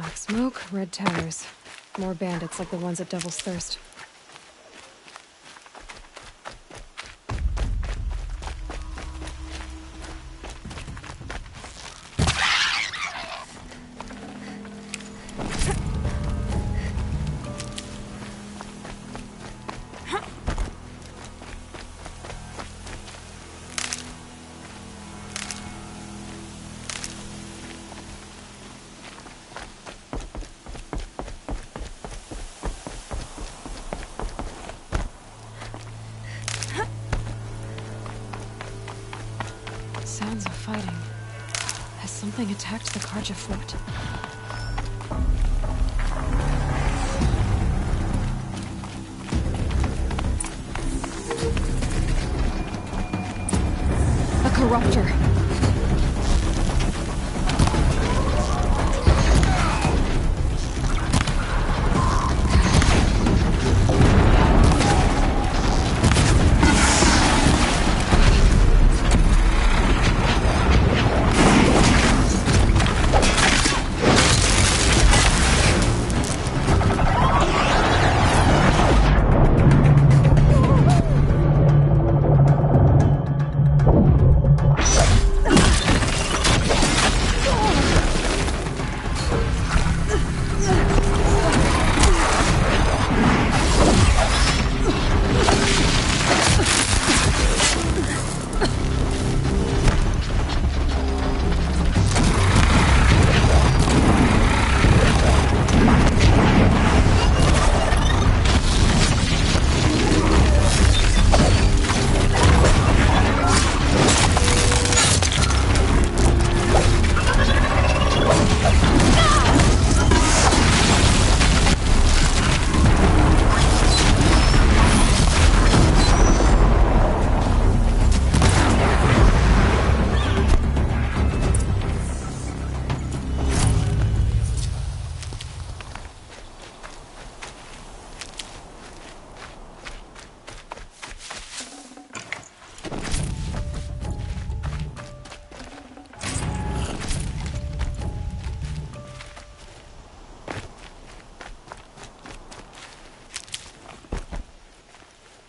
Black smoke, red towers. More bandits like the ones at Devil's Thirst. Sounds of fighting. Has something attacked the Karja fort? A corruptor.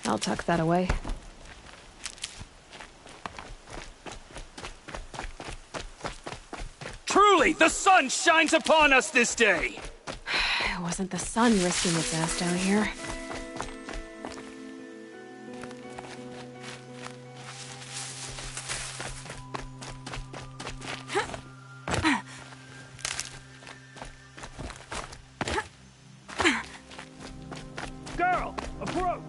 I'll tuck that away. Truly, the sun shines upon us this day! It wasn't the sun risking its ass down here. Girl, approach!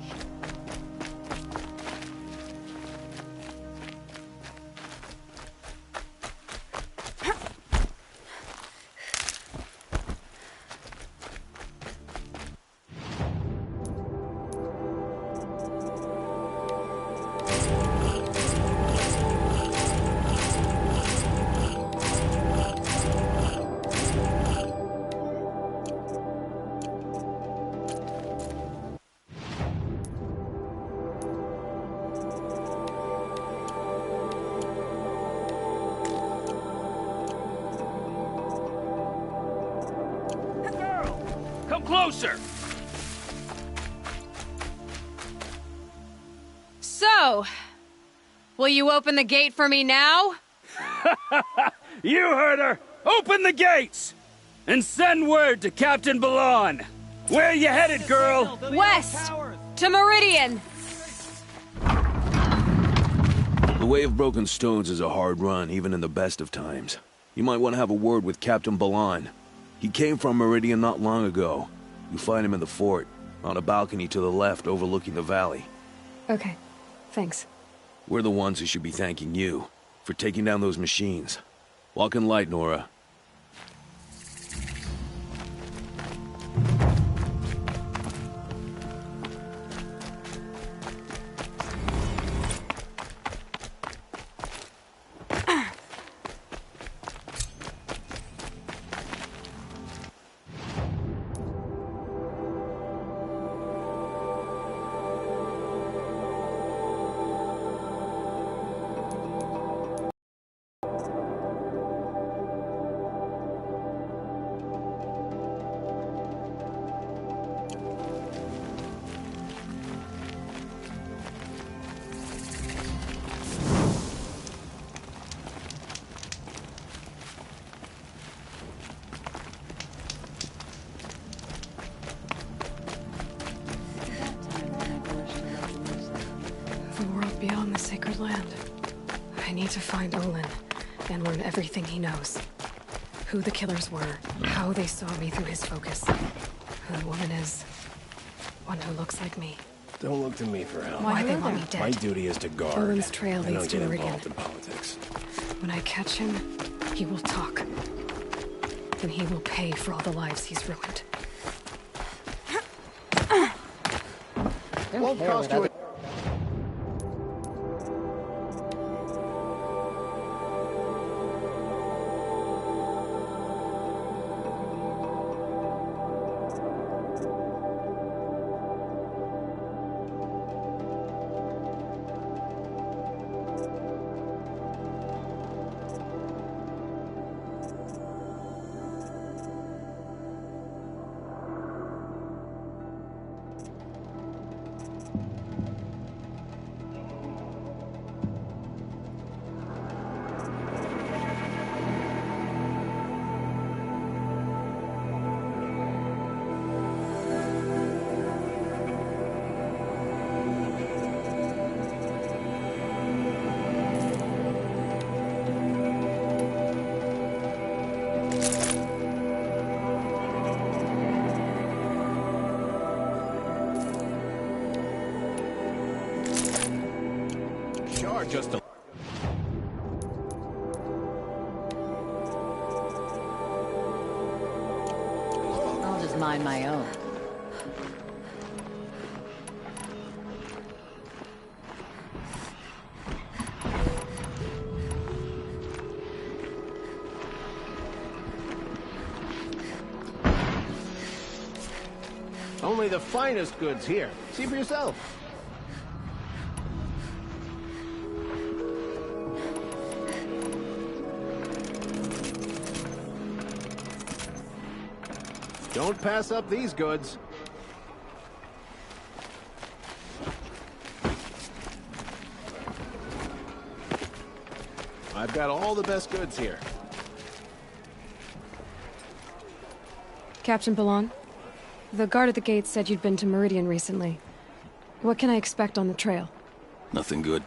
Come closer! So, will you open the gate for me now? You heard her! Open the gates! And send word to Captain Balan! Where you headed, girl? West! To Meridian! The Way of Broken Stones is a hard run, even in the best of times. You might want to have a word with Captain Balan. He came from Meridian not long ago. You'll find him in the fort, on a balcony to the left overlooking the valley. Okay, thanks. We're the ones who should be thanking you for taking down those machines. Walk in light, Nora. sacred land. I need to find Olin and learn everything he knows. Who the killers were, how they saw me through his focus, who the woman is. One who looks like me. Don't look to me for help. Why they want me dead. My duty is to guard. Olin's trail I leads don't to get Meridian. involved in politics. When I catch him, he will talk. And he will pay for all the lives he's ruined. Won't cost you a... Just a... I'll just mind my own. Only the finest goods here. See for yourself. Don't pass up these goods. I've got all the best goods here. Captain Ballon, the guard at the gate said you'd been to Meridian recently. What can I expect on the trail? Nothing good.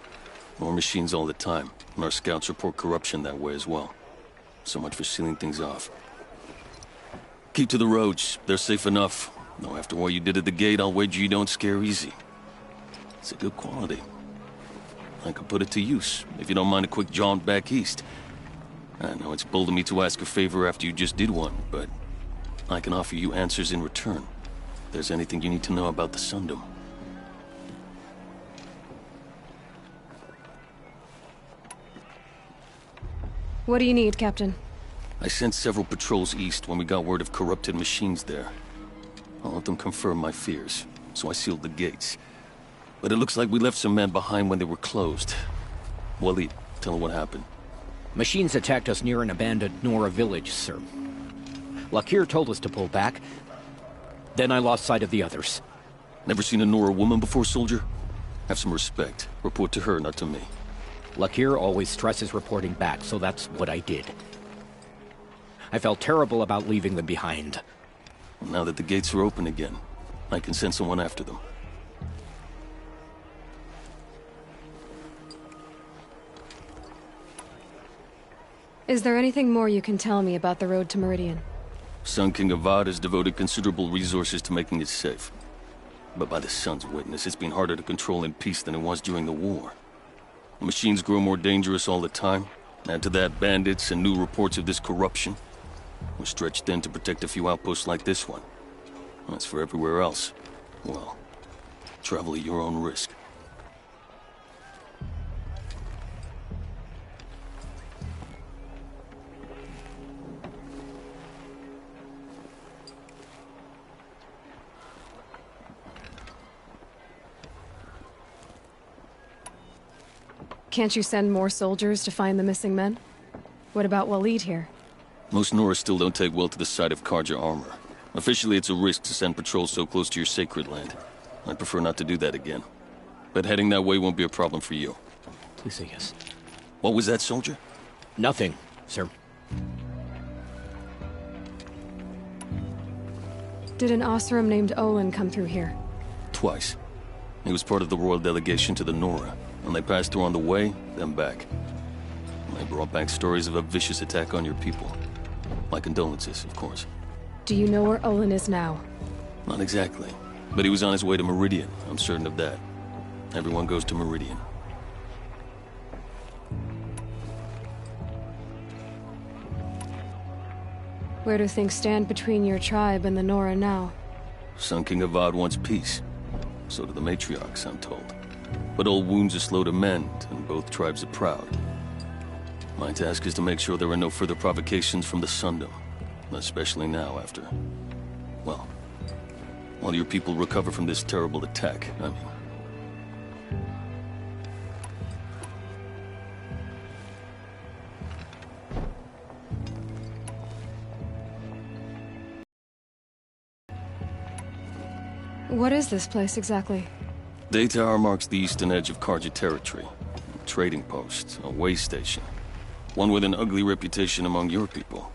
More machines all the time, and our scouts report corruption that way as well. So much for sealing things off. Keep to the roads. They're safe enough. Though after what you did at the gate, I'll wager you don't scare easy. It's a good quality. I could put it to use, if you don't mind a quick jaunt back east. I know it's bold of me to ask a favor after you just did one, but I can offer you answers in return. If there's anything you need to know about the Sundom. What do you need, Captain? I sent several patrols east when we got word of corrupted machines there. All of them confirmed my fears, so I sealed the gates. But it looks like we left some men behind when they were closed. Waleed, tell her what happened. Machines attacked us near an abandoned Nora village, sir. Lakir told us to pull back. Then I lost sight of the others. Never seen a Nora woman before, soldier? Have some respect. Report to her, not to me. Lakir always stresses reporting back, so that's what I did. I felt terrible about leaving them behind. Well, now that the gates are open again, I can send someone after them. Is there anything more you can tell me about the road to Meridian? Sun King Avad has devoted considerable resources to making it safe. But by the Sun's witness, it's been harder to control in peace than it was during the war. The machines grow more dangerous all the time. Add to that bandits and new reports of this corruption. We're stretched thin to protect a few outposts like this one. As for everywhere else, well, travel at your own risk. Can't you send more soldiers to find the missing men? What about Waleed here? Most Nora still don't take well to the sight of Carja armor. Officially, it's a risk to send patrols so close to your sacred land. I'd prefer not to do that again. But heading that way won't be a problem for you. Please say yes. What was that, soldier? Nothing, sir. Did an Oseram named Olin come through here? Twice. He was part of the royal delegation to the Nora. When they passed through on the way, then back. And they brought back stories of a vicious attack on your people. My condolences, of course. Do you know where Olin is now? Not exactly. But he was on his way to Meridian, I'm certain of that. Everyone goes to Meridian. Where do things stand between your tribe and the Nora now? Sun King Avad wants peace. So do the matriarchs, I'm told. But old wounds are slow to mend, and both tribes are proud. My task is to make sure there are no further provocations from the Sundom. Especially now after... well... while your people recover from this terrible attack, I mean. What is this place exactly? Daytower marks the eastern edge of Carja territory. A trading post, a way station. One with an ugly reputation among your people.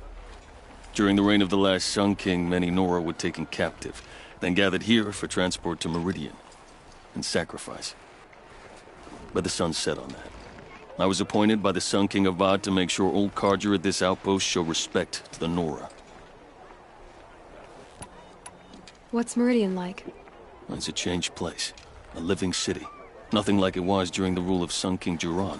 During the reign of the last Sun King, many Nora were taken captive, then gathered here for transport to Meridian, and sacrifice. But the sun set on that. I was appointed by the Sun King Avad to make sure old Carja at this outpost show respect to the Nora. What's Meridian like? It's a changed place. A living city. Nothing like it was during the rule of Sun King Jiran.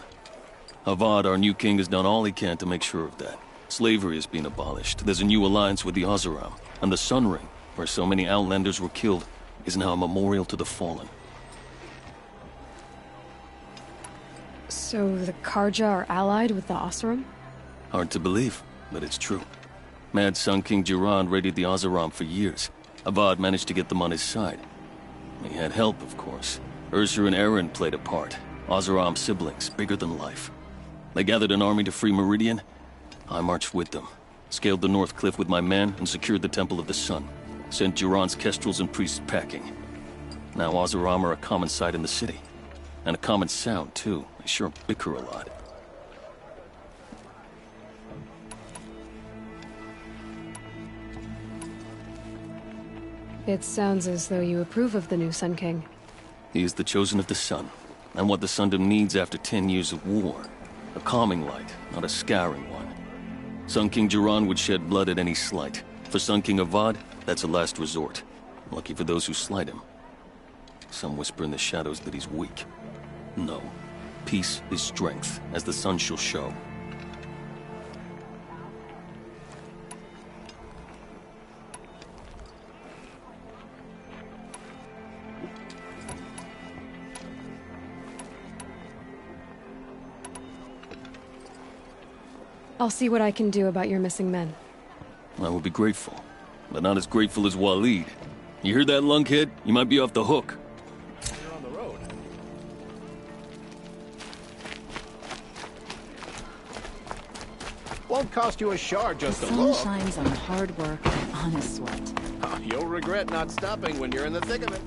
Avad, our new king, has done all he can to make sure of that. Slavery has been abolished. There's a new alliance with the Oseram. And the Sun Ring, where so many Outlanders were killed, is now a memorial to the fallen. So the Carja are allied with the Oseram? Hard to believe, but it's true. Mad Sun King Jiran raided the Oseram for years. Avad managed to get them on his side. He had help, of course. Ursur and Eren played a part. Oseram siblings, bigger than life. They gathered an army to free Meridian. I marched with them. Scaled the North Cliff with my men and secured the Temple of the Sun. Sent Jiran's kestrels and priests packing. Now Oseram are a common sight in the city. And a common sound, too. They sure bicker a lot. It sounds as though you approve of the new Sun King. He is the chosen of the Sun, and what the Sundom needs after 10 years of war. A calming light, not a scouring one. Sun King Jiran would shed blood at any slight. For Sun King Avad, that's a last resort. Lucky for those who slight him. Some whisper in the shadows that he's weak. No. Peace is strength, as the sun shall show. I'll see what I can do about your missing men. I will be grateful, but not as grateful as Waleed. You hear that, lunkhead? You might be off the hook. You're on the road. Won't cost you a shard just The to sun look. shines on hard work and honest sweat. You'll regret not stopping when you're in the thick of it.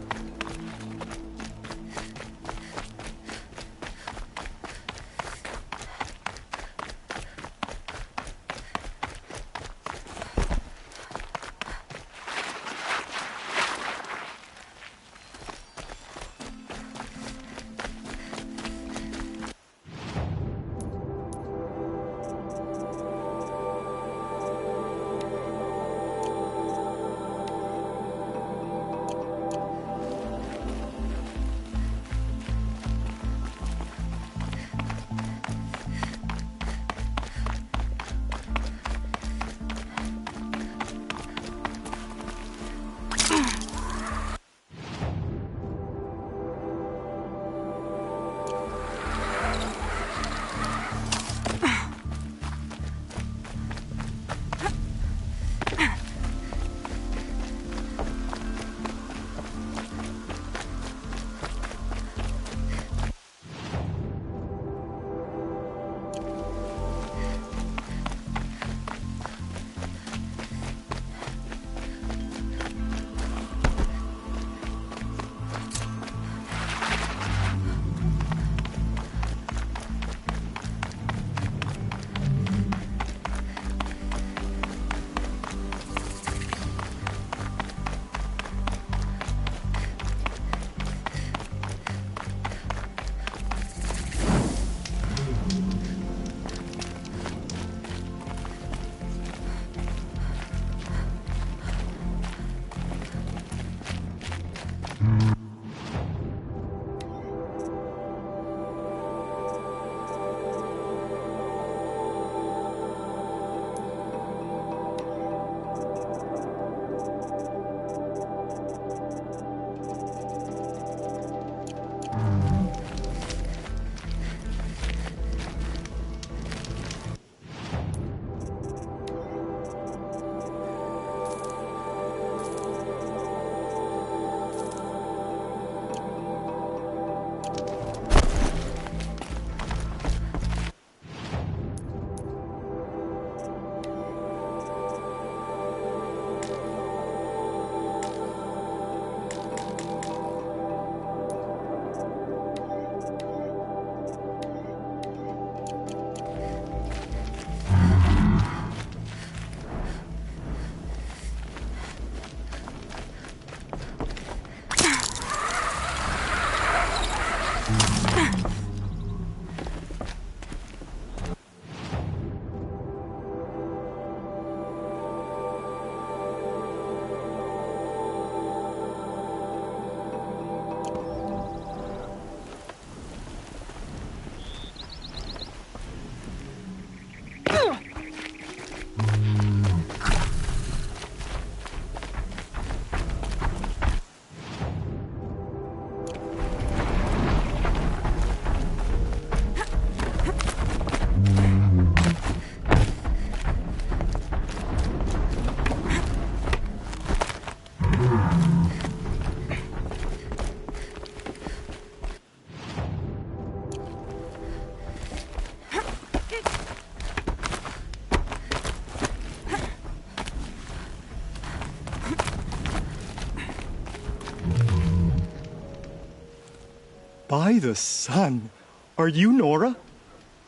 By the sun! Are you Nora?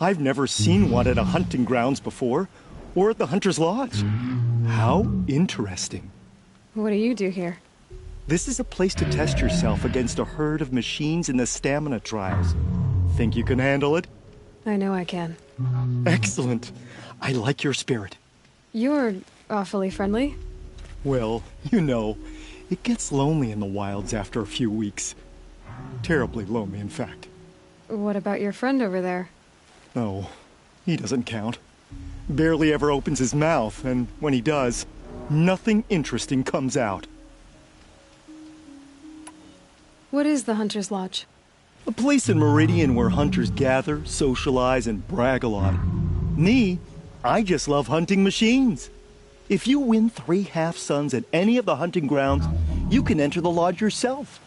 I've never seen one at a hunting grounds before, or at the Hunter's Lodge. How interesting. What do you do here? This is a place to test yourself against a herd of machines in the stamina trials. Think you can handle it? I know I can. Excellent. I like your spirit. You're awfully friendly. Well, you know, it gets lonely in the wilds after a few weeks. Terribly lonely, in fact. What about your friend over there? Oh, he doesn't count. Barely ever opens his mouth, and when he does, nothing interesting comes out. What is the Hunter's Lodge? A place in Meridian where hunters gather, socialize, and brag a lot. Me, I just love hunting machines. If you win 3 half-suns at any of the hunting grounds, you can enter the lodge yourself.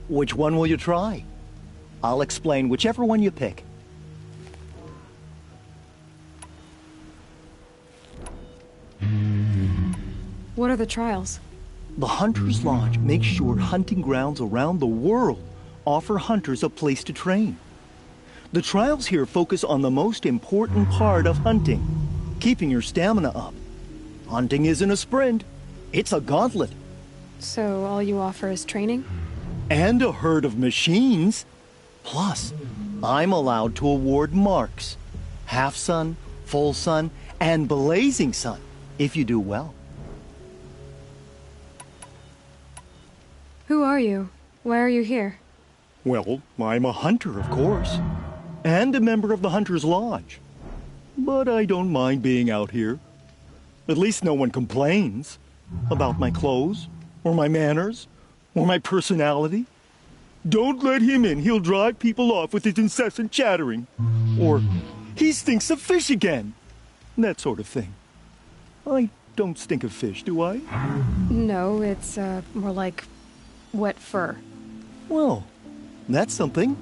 Which one will you try? I'll explain whichever one you pick. What are the trials? The Hunter's Lodge makes sure hunting grounds around the world offer hunters a place to train. The trials here focus on the most important part of hunting, keeping your stamina up. Hunting isn't a sprint, it's a gauntlet. So all you offer is training? And a herd of machines. Plus, I'm allowed to award marks. Half-sun, full-sun, and blazing sun, if you do well. Who are you? Why are you here? Well, I'm a hunter, of course. And a member of the Hunter's Lodge. But I don't mind being out here. At least no one complains about my clothes, or my manners, or my personality. Don't let him in, he'll drive people off with his incessant chattering. Or, he stinks of fish again. That sort of thing. I don't stink of fish, do I? No, it's more like wet fur. Well, that's something.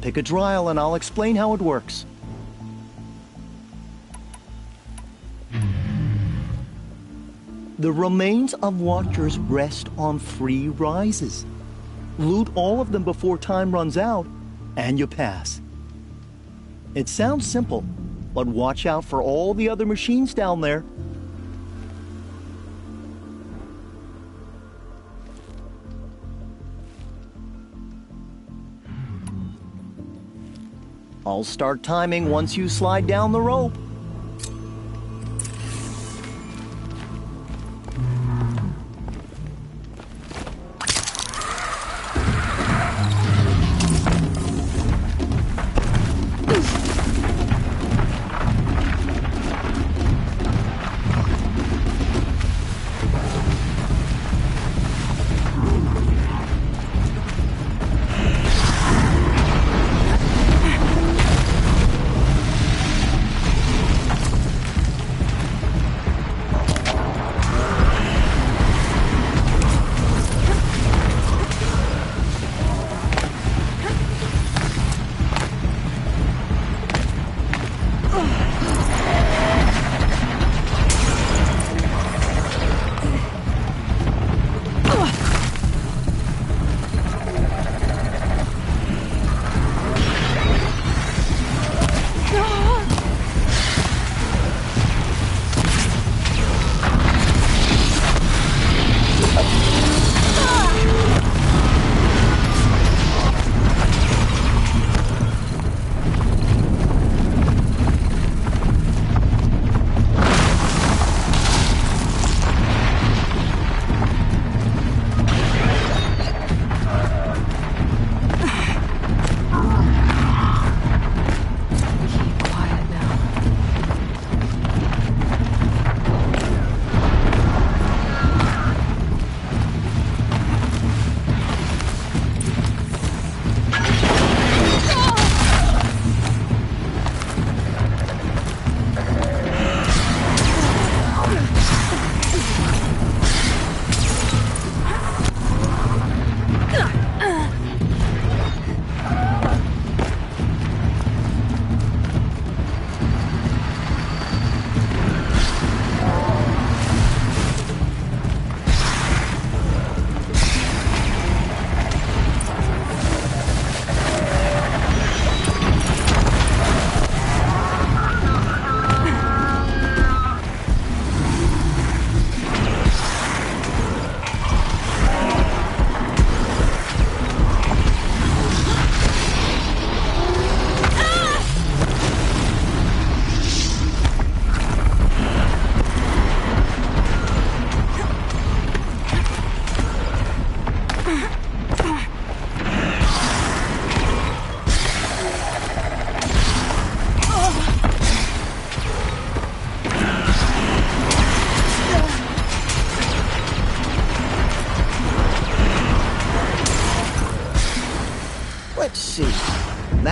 Pick a trial and I'll explain how it works. The remains of Watchers rest on 3 rises. Loot all of them before time runs out, and you pass. It sounds simple, but watch out for all the other machines down there. I'll start timing once you slide down the rope.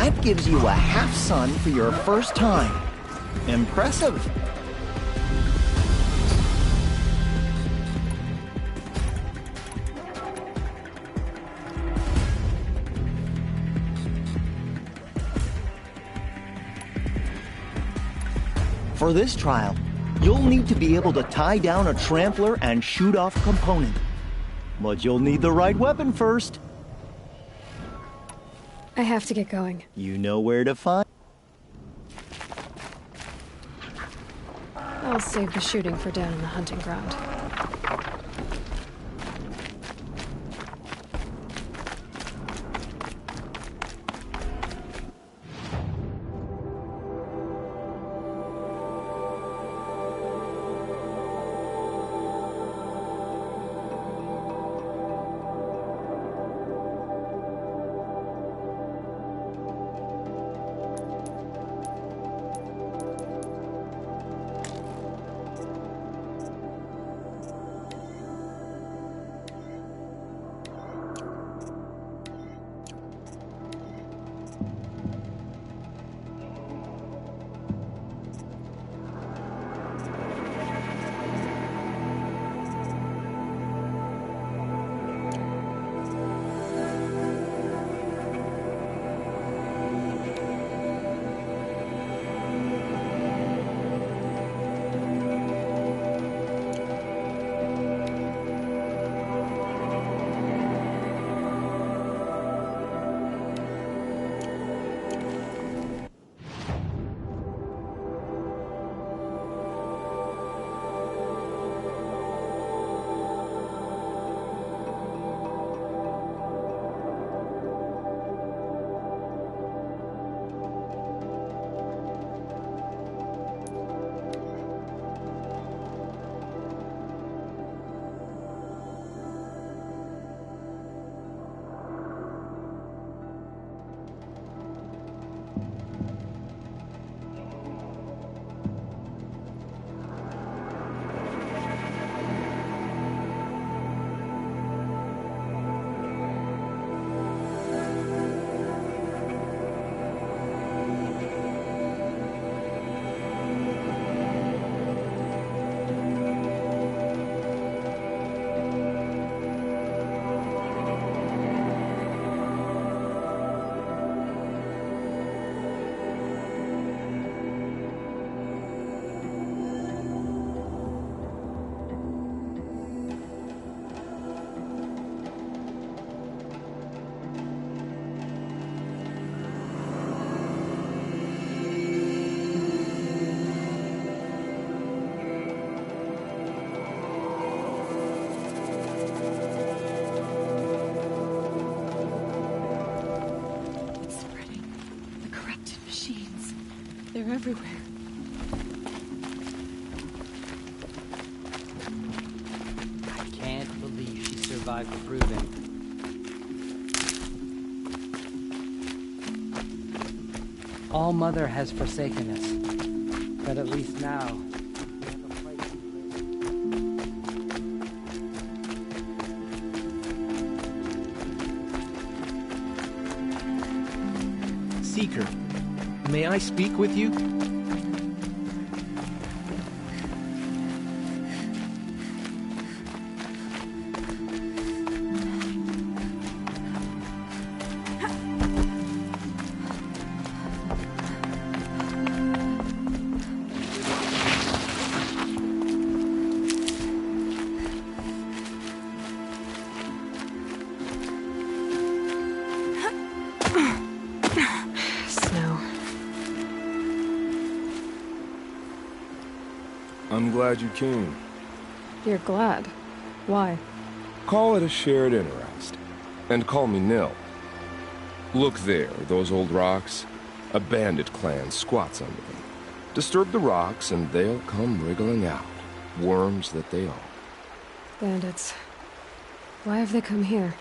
That gives you a half-sun for your first time. Impressive. For this trial, you'll need to be able to tie down a trampler and shoot off a component. But you'll need the right weapon first. I have to get going. You know where to find. I'll save the shooting for down in the hunting ground. They're everywhere. I can't believe she survived the proving. All Mother has forsaken us, but at least now we have a place. Seeker, may I speak with you? I'm glad you came. You're glad? Why? Call it a shared interest. And call me Nil. Look there, those old rocks. A bandit clan squats under them. Disturb the rocks and they'll come wriggling out. Worms that they are. Bandits. Why have they come here?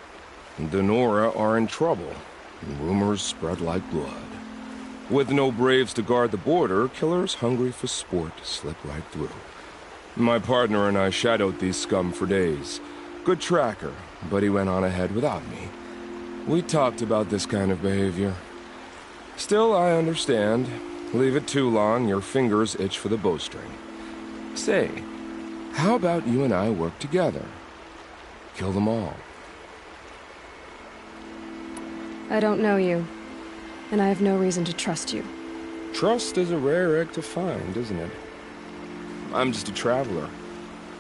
The Nora are in trouble. And rumors spread like blood. With no braves to guard the border, killers hungry for sport slip right through. My partner and I shadowed these scum for days. Good tracker, but he went on ahead without me. We talked about this kind of behavior. Still, I understand. Leave it too long, your fingers itch for the bowstring. Say, how about you and I work together? Kill them all. I don't know you, and I have no reason to trust you. Trust is a rare egg to find, isn't it? I'm just a traveler,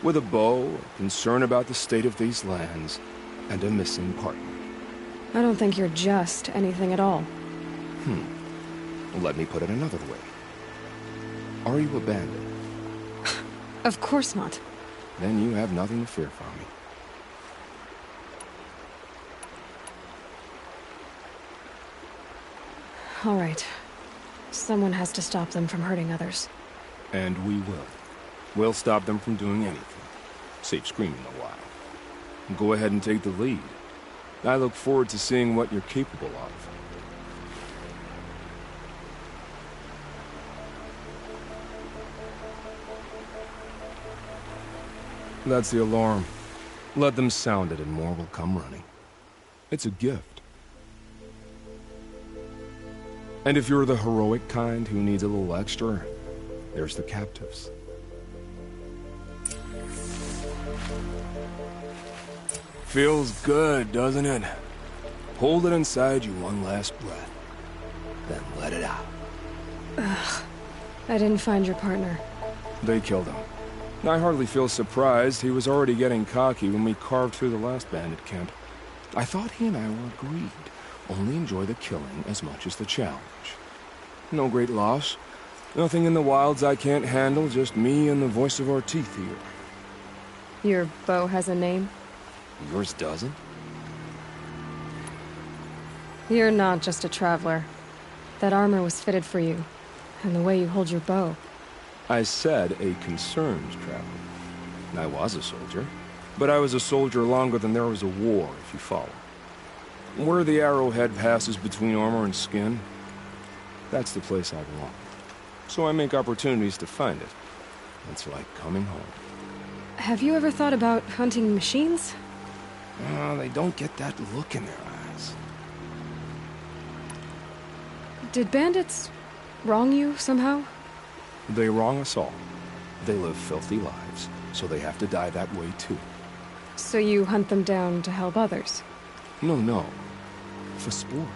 with a bow, a concern about the state of these lands, and a missing partner. I don't think you're just anything at all. Let me put it another way. Are you a bandit? Of course not. Then you have nothing to fear from me. All right. Someone has to stop them from hurting others. And we will. We'll stop them from doing anything. Save screaming a while. Go ahead and take the lead. I look forward to seeing what you're capable of. That's the alarm. Let them sound it and more will come running. It's a gift. And if you're the heroic kind who needs a little extra, there's the captives. Feels good, doesn't it? Hold it inside you one last breath, then let it out. Ugh. I didn't find your partner. They killed him. I hardly feel surprised. He was already getting cocky when we carved through the last bandit camp. I thought he and I were agreed. Only enjoy the killing as much as the challenge. No great loss. Nothing in the wilds I can't handle, just me and the voice of our teeth here. Your bow has a name? Yours doesn't? You're not just a traveler. That armor was fitted for you, and the way you hold your bow. I said a concerned traveler. I was a soldier, but I was a soldier longer than there was a war, if you follow. Where the arrowhead passes between armor and skin, that's the place I belong. So I make opportunities to find it. It's like coming home. Have you ever thought about hunting machines? They don't get that look in their eyes. Did bandits wrong you somehow? They wrong us all. They live filthy lives, so they have to die that way too. So you hunt them down to help others? No. For sport.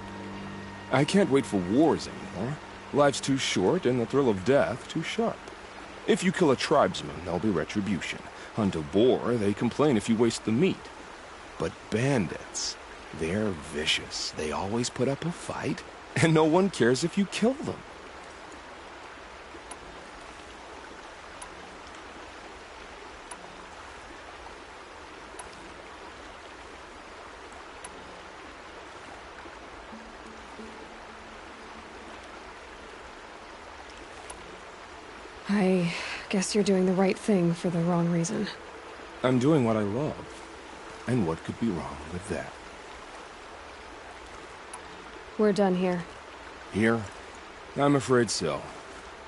I can't wait for wars anymore. Life's too short and the thrill of death too sharp. If you kill a tribesman, there'll be retribution. Hunt a boar, they complain if you waste the meat. But bandits, they're vicious. They always put up a fight, and no one cares if you kill them. I guess you're doing the right thing for the wrong reason. I'm doing what I love. And what could be wrong with that? We're done here. Here? I'm afraid so.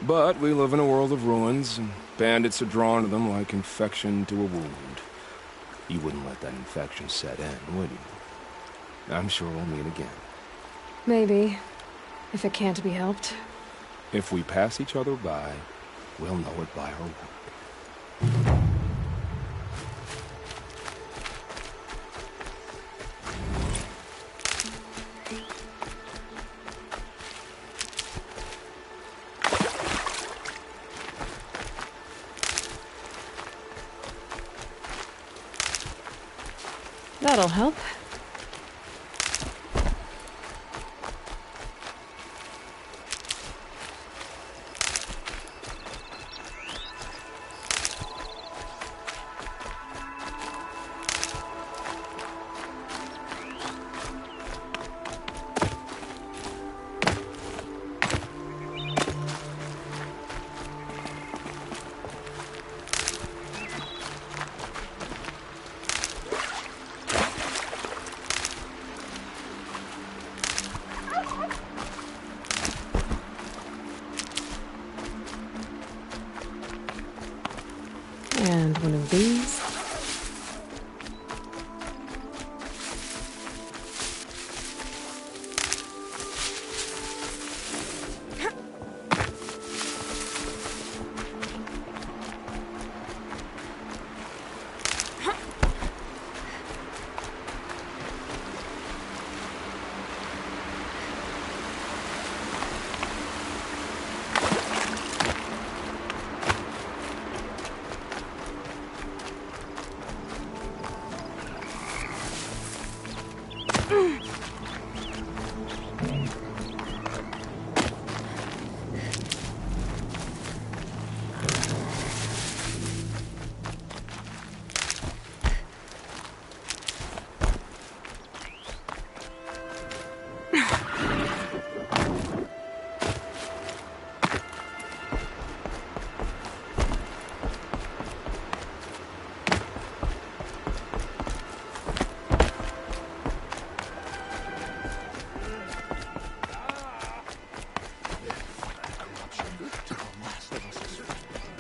But we live in a world of ruins, and bandits are drawn to them like infection to a wound. You wouldn't let that infection set in, would you? I'm sure we'll meet again. Maybe. If it can't be helped. If we pass each other by, we'll know it by our work. That'll help. And one of these.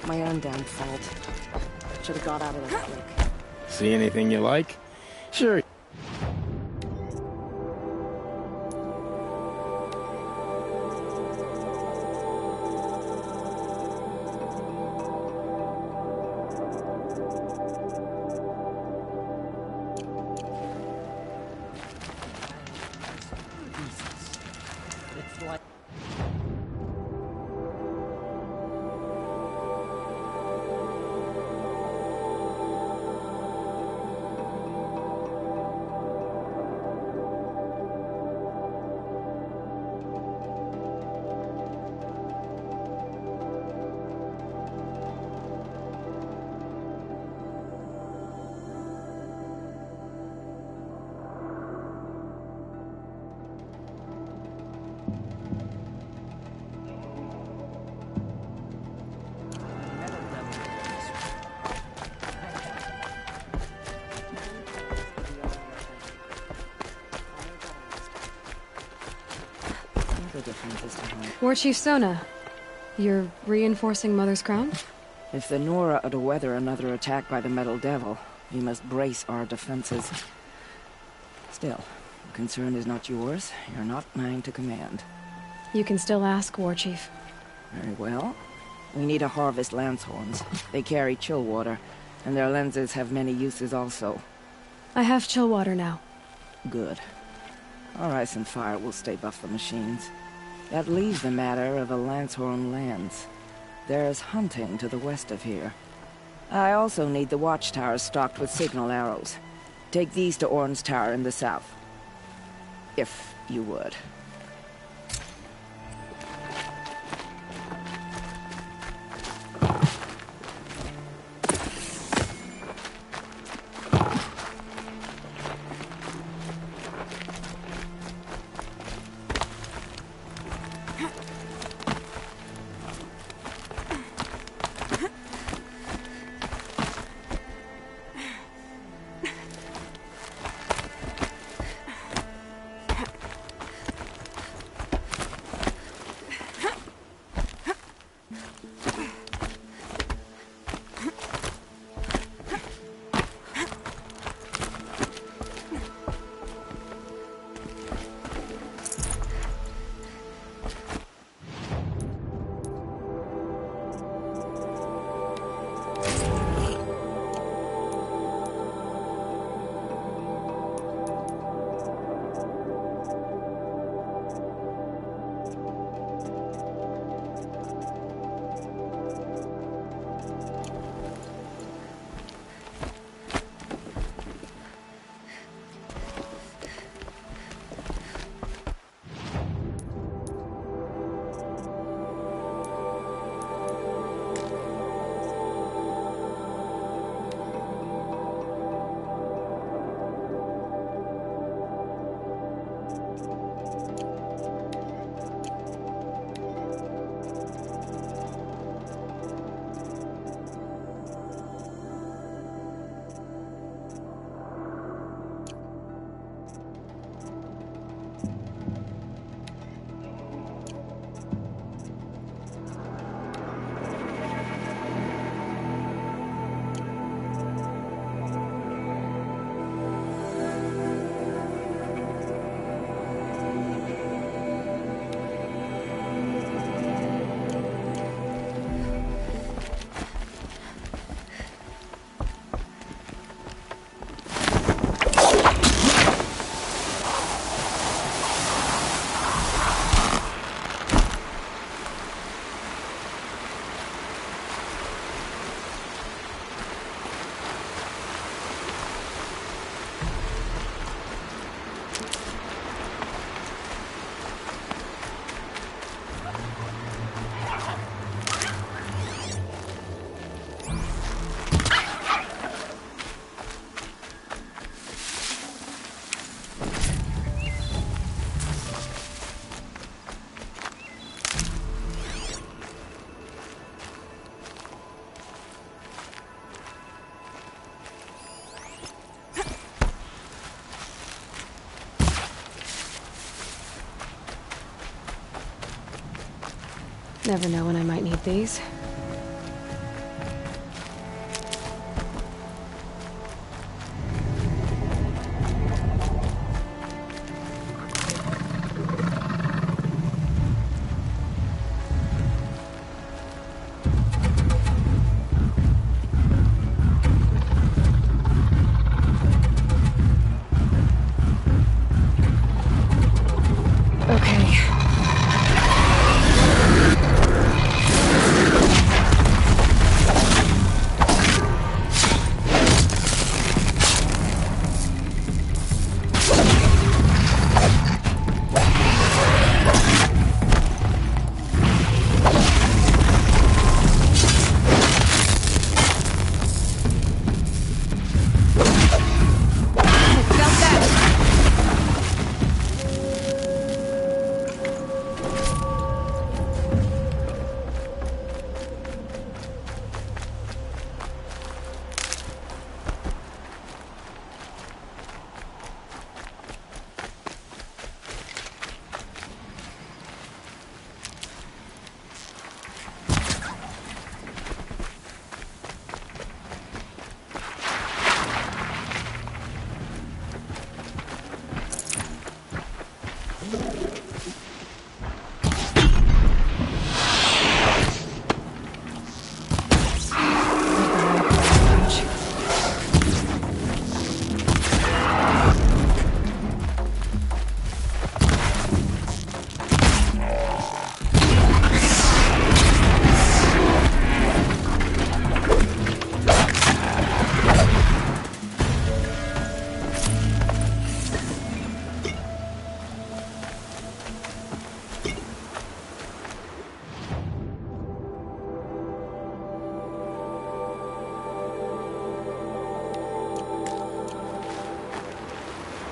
My own damn fault. Should have got out of there quick. See anything you like? Sure. It's like... War Chief Sona, you're reinforcing Mother's Crown? If the Nora are to weather another attack by the Metal Devil, we must brace our defenses. Still, the concern is not yours. You're not mine to command. You can still ask, War Chief. Very well. We need to harvest lance horns. They carry chill water, and their lenses have many uses also. I have chill water now. Good. Our ice and fire will stay buff the machines. That leaves the matter of a Lancehorn lance. There's hunting to the west of here. I also need the watchtowers stocked with signal arrows. Take these to Orn's Tower in the south. If you would. Never know when I might need these.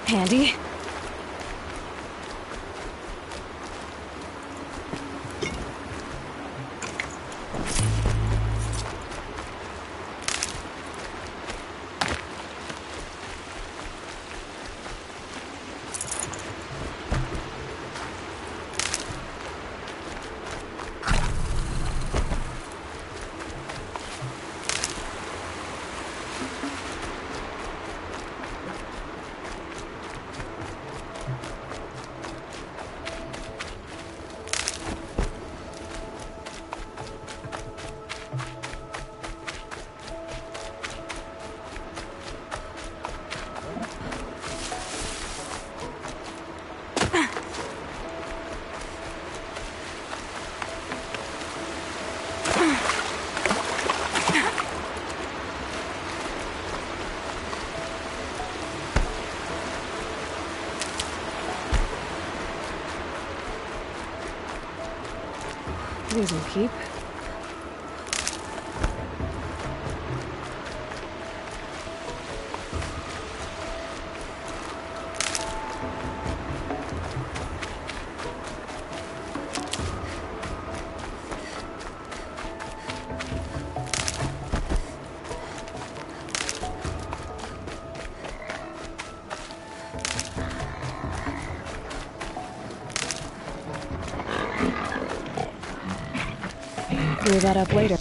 Handy. These will keep. Clear that up later.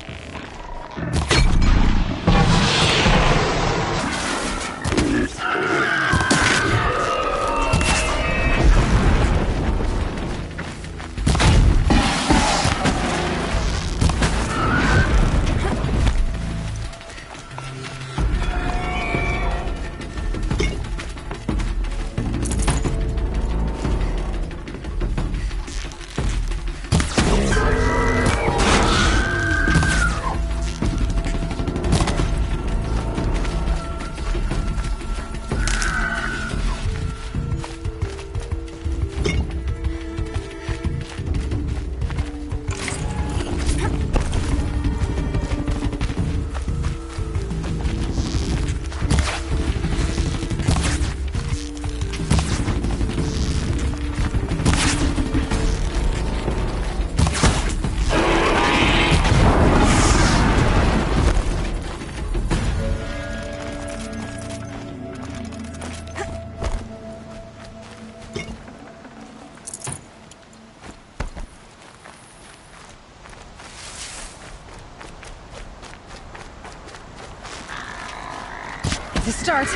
To start.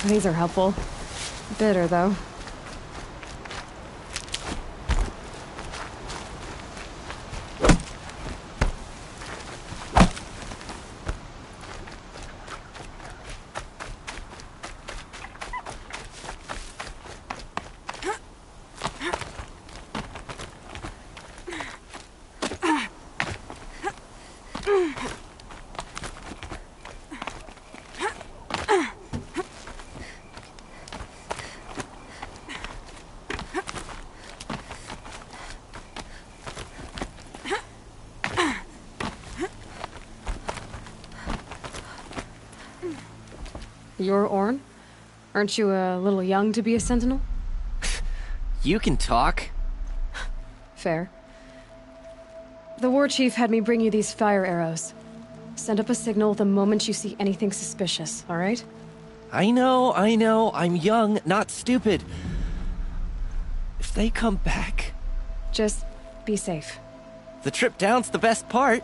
These are helpful. Bitter, though. You're Orn? Aren't you a little young to be a sentinel? You can talk. Fair. The war chief had me bring you these fire arrows. Send up a signal the moment you see anything suspicious, all right? I know. I'm young, not stupid. If they come back... Just be safe. The trip down's the best part.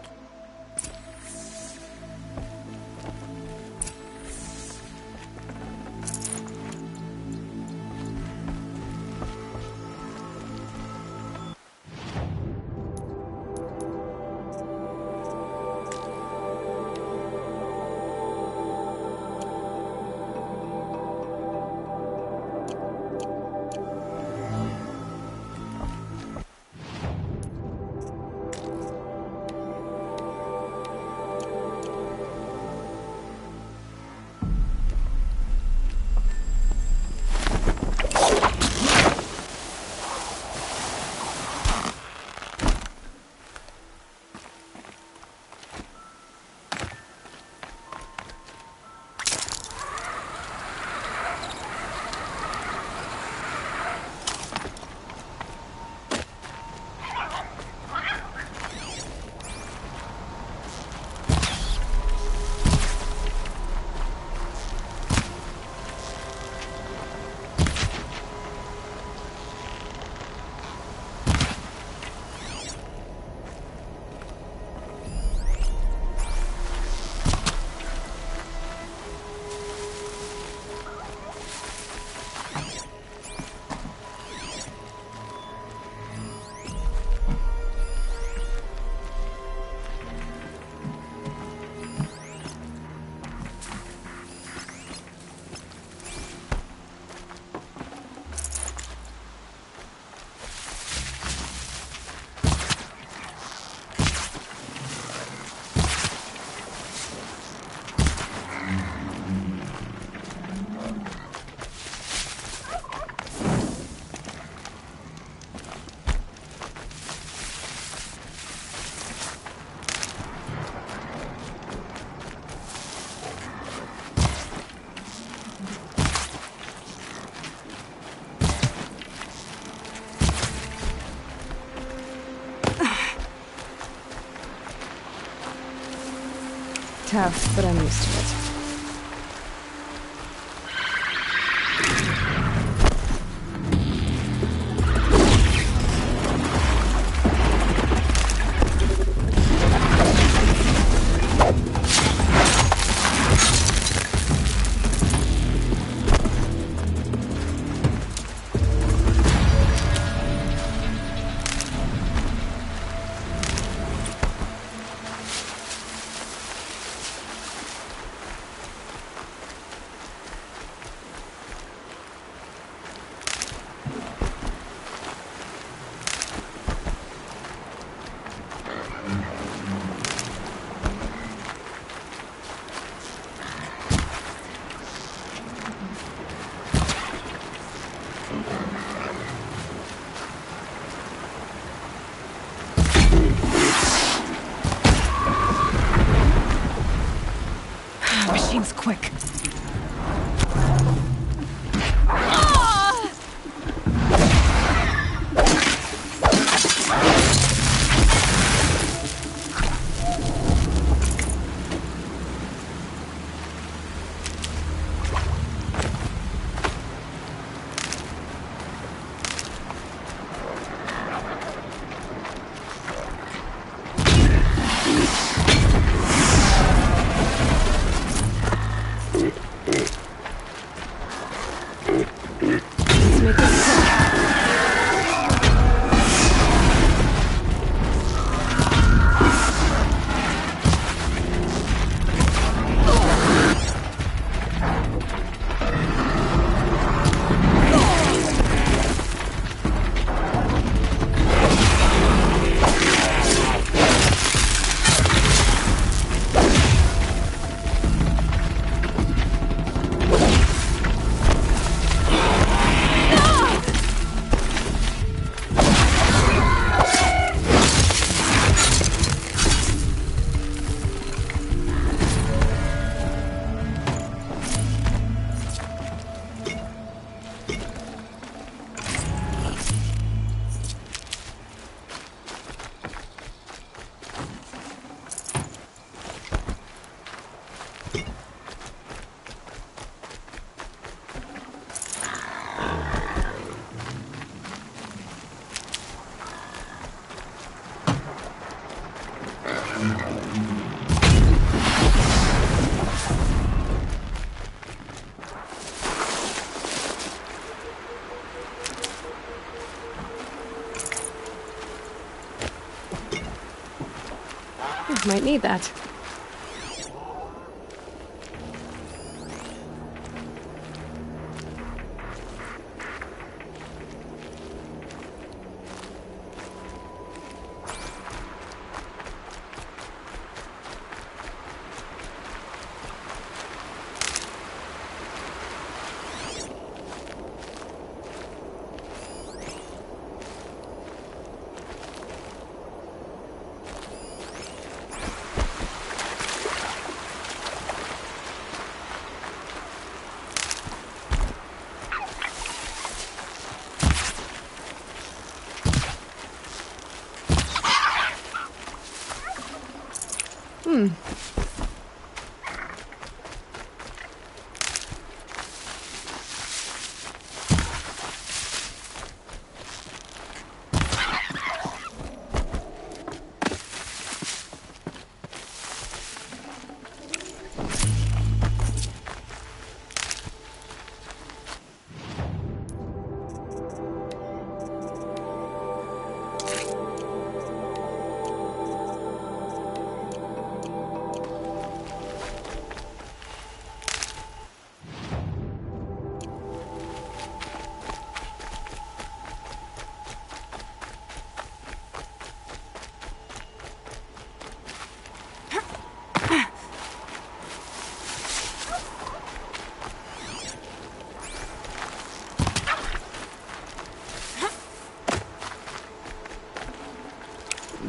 tough, but I'm used to it. Machine's quick. Might need that.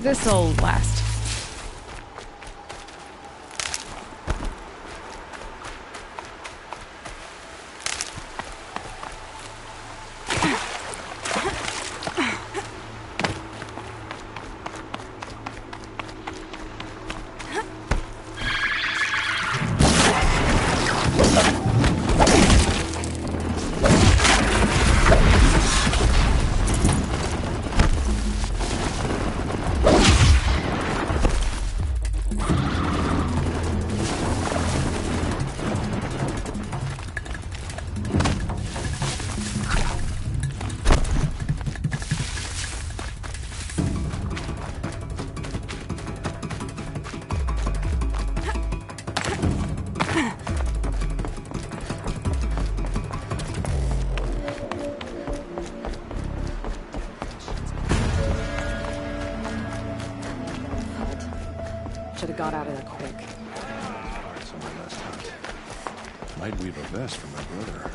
This'll last. got out of there quick. Parts of my last hunt. Might weave a vest for my brother.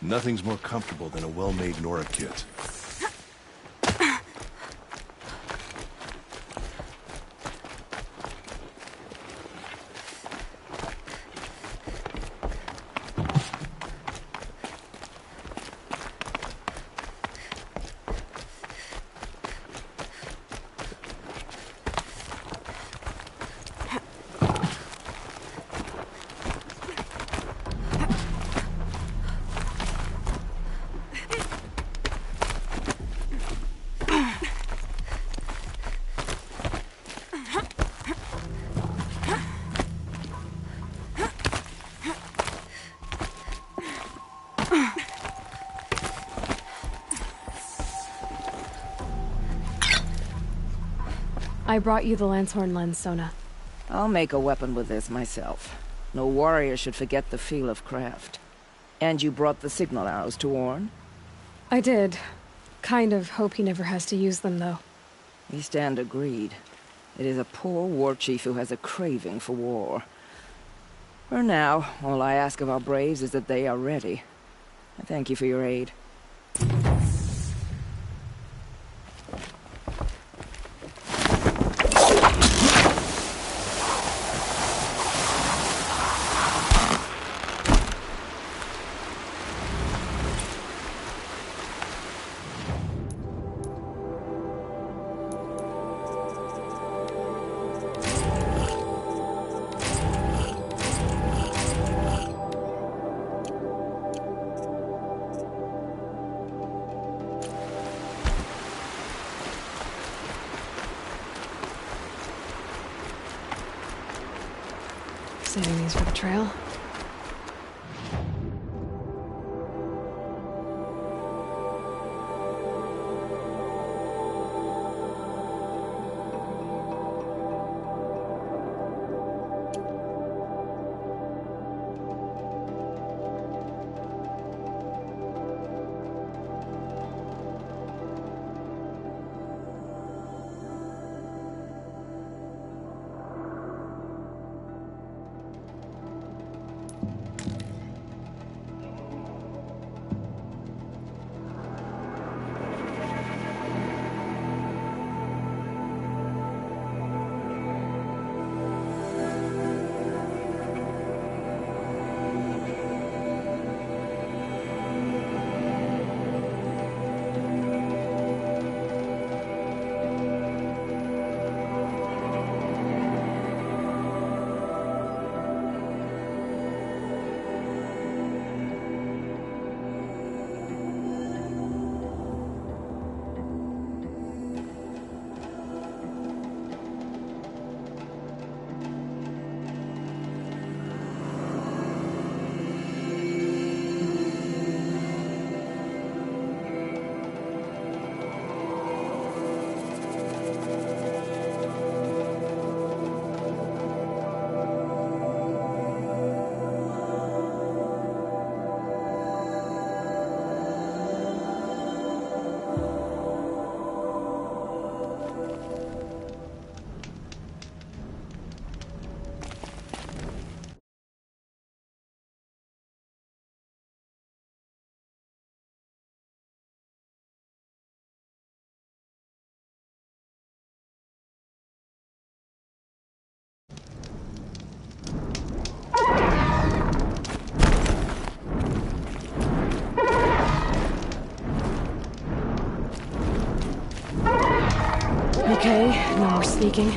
Nothing's more comfortable than a well-made Nora kit. I brought you the Lancehorn lens, Sona. I'll make a weapon with this myself. No warrior should forget the feel of craft. And you brought the signal arrows to Orn? I did. Kind of hope he never has to use them, though. We stand agreed. It is a poor war chief who has a craving for war. For now, all I ask of our braves is that they are ready. I thank you for your aid. Saving these for the trail. Okay, no more sneaking.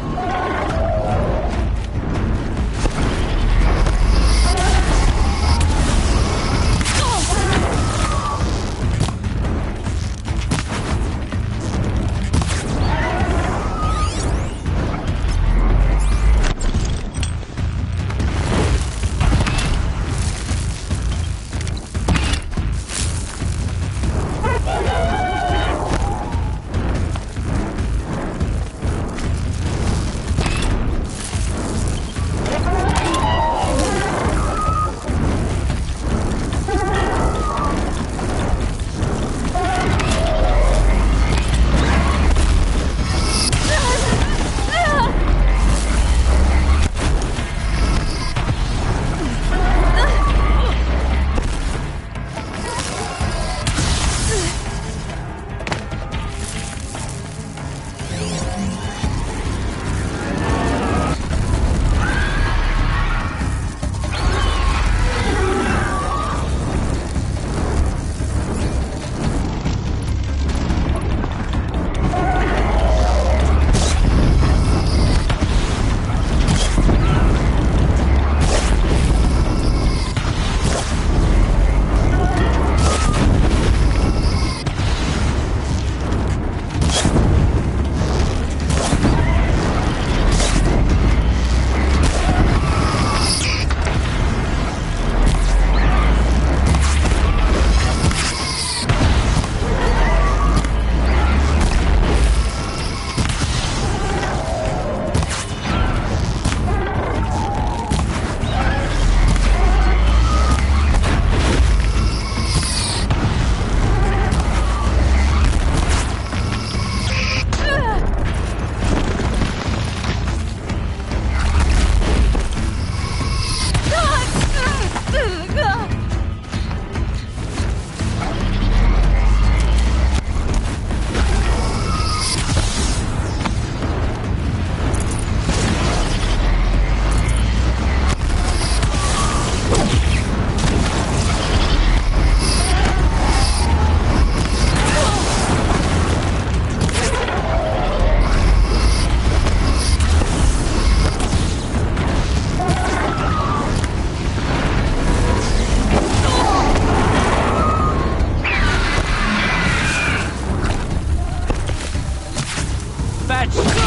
that